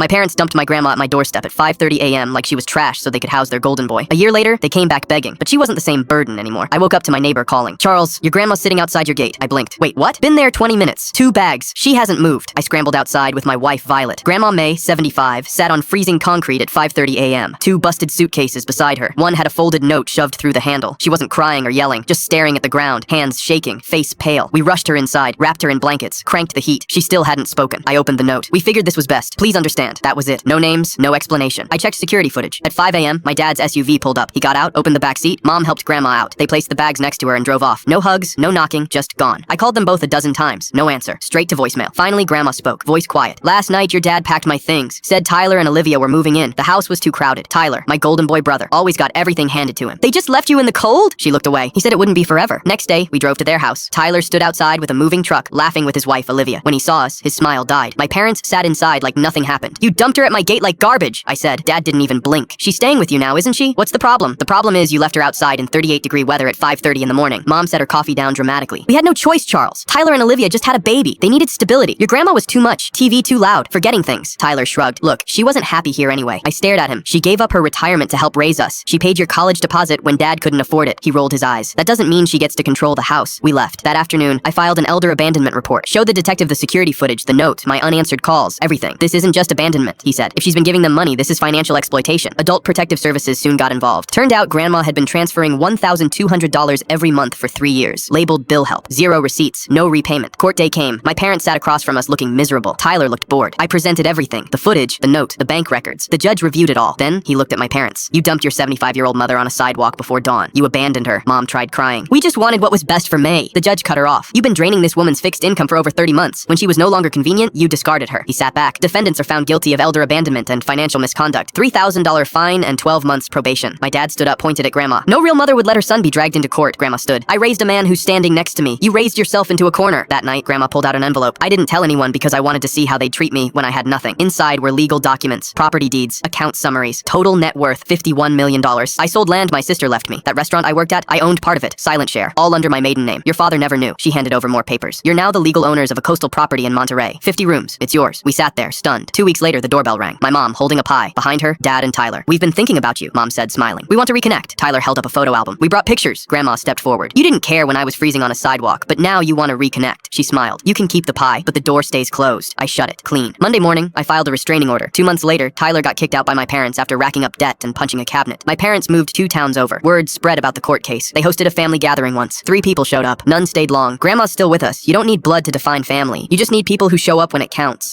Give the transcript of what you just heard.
My parents dumped my grandma at my doorstep at 5:30 a.m. like she was trash so they could house their golden boy. A year later, they came back begging, but she wasn't the same burden anymore. I woke up to my neighbor calling, "Charles, your grandma's sitting outside your gate." I blinked. "Wait, what?" "Been there 20 minutes. 2 bags. She hasn't moved." I scrambled outside with my wife, Violet. Grandma May, 75, sat on freezing concrete at 5:30 a.m. 2 busted suitcases beside her. One had a folded note shoved through the handle. She wasn't crying or yelling, just staring at the ground, hands shaking, face pale. We rushed her inside, wrapped her in blankets, cranked the heat. She still hadn't spoken. I opened the note. "We figured this was best. Please understand." That was it. No names, no explanation. I checked security footage. At 5 a.m., my dad's SUV pulled up. He got out, opened the back seat. Mom helped Grandma out. They placed the bags next to her and drove off. No hugs, no knocking, just gone. I called them both a dozen times. No answer. Straight to voicemail. Finally, Grandma spoke. Voice quiet. "Last night, your dad packed my things. Said Tyler and Olivia were moving in. The house was too crowded. Tyler, my golden boy brother, always got everything handed to him. They just left you in the cold?" She looked away. "He said it wouldn't be forever." Next day, we drove to their house. Tyler stood outside with a moving truck, laughing with his wife, Olivia. When he saw us, his smile died. My parents sat inside like nothing happened. "You dumped her at my gate like garbage," I said. Dad didn't even blink. "She's staying with you now, isn't she? What's the problem?" "The problem is you left her outside in 38-degree weather at 5:30 in the morning." Mom set her coffee down dramatically. "We had no choice, Charles. Tyler and Olivia just had a baby. They needed stability. Your grandma was too much. TV too loud. Forgetting things." Tyler shrugged. "Look, she wasn't happy here anyway." I stared at him. "She gave up her retirement to help raise us. She paid your college deposit when Dad couldn't afford it." He rolled his eyes. "That doesn't mean she gets to control the house." We left. That afternoon, I filed an elder abandonment report. Showed the detective the security footage, the note, my unanswered calls, everything. "This isn't just abandonment," he said. "If she's been giving them money, this is financial exploitation." Adult Protective Services soon got involved. Turned out Grandma had been transferring $1,200 every month for 3 years. Labeled bill help. 0 receipts. No repayment. Court day came. My parents sat across from us looking miserable. Tyler looked bored. I presented everything. The footage, the note, the bank records. The judge reviewed it all. Then he looked at my parents. "You dumped your 75-year-old mother on a sidewalk before dawn. You abandoned her." Mom tried crying. "We just wanted what was best for May." The judge cut her off. "You've been draining this woman's fixed income for over 30 months. When she was no longer convenient, you discarded her." He sat back. "Defendants are found guilty of elder abandonment and financial misconduct. $3,000 fine and 12 months probation." My dad stood up, pointed at Grandma. "No real mother would let her son be dragged into court." Grandma stood. "I raised a man who's standing next to me. You raised yourself into a corner." That night, Grandma pulled out an envelope. I didn't tell anyone because I wanted to see how they'd treat me when I had nothing. Inside were legal documents, property deeds, account summaries, total net worth $51 million. I sold land my sister left me. That restaurant I worked at, I owned part of it, silent share, all under my maiden name. Your father never knew. She handed over more papers. "You're now the legal owners of a coastal property in Monterey. 50 rooms. It's yours." We sat there, stunned. 2 weeks later, the doorbell rang. My mom, holding a pie. Behind her, Dad and Tyler. "We've been thinking about you," Mom said, smiling. "We want to reconnect." Tyler held up a photo album. "We brought pictures." Grandma stepped forward. "You didn't care when I was freezing on a sidewalk, but now you want to reconnect." She smiled. "You can keep the pie, but the door stays closed." I shut it. Clean. Monday morning, I filed a restraining order. 2 months later, Tyler got kicked out by my parents after racking up debt and punching a cabinet. My parents moved 2 towns over. Word spread about the court case. They hosted a family gathering once. 3 people showed up. None stayed long. "Grandma's still with us. You don't need blood to define family. You just need people who show up when it counts."